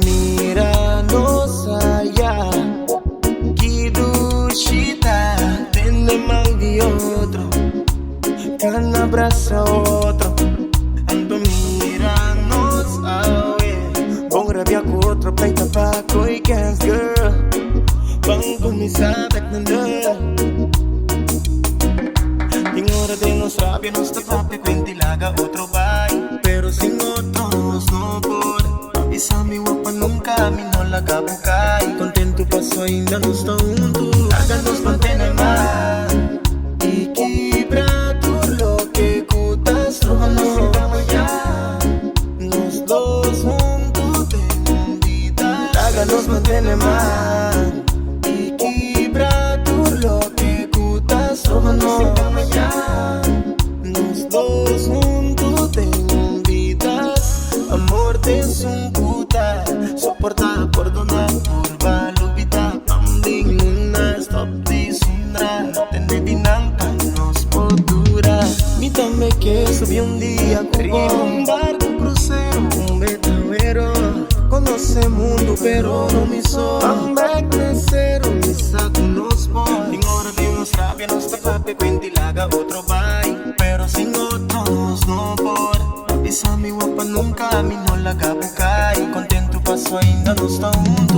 Míranos allá, Kidushita, tiene mal de otro, can abraza a otro. Ando míranos away, bong rabia ko otro, play tabaco y cans girl, bang kumisabak na na. Ting hora de nos rabia, nos tapape, cuentilaga otro bye, pero sin otros no por. Isa mi guapa nunca camino la kabukay. Contento paso ainda não estão juntos. Háganos mantener equilibrado lo que cutas trono. Nos dos juntos en vida. Háganos mantener equilibrado lo que cutas trono. Nos dos juntos en vida. Amor de un puta, soporta por donar, turba, lupita, pambing, luna, stop di sundra, tende dinanca, nos podura. Mi también que subí un día con un barco crucero, un betawero, conoce mundo pero no me hizo. I'm back de cero, mi saco nos pone. Sin hora de unos rabia, nos tapape, cuentilaga, otro bye, pero sin otros no por. Isa mi guapa nunca caminó la kabukay. Contento paso ainda não está junto.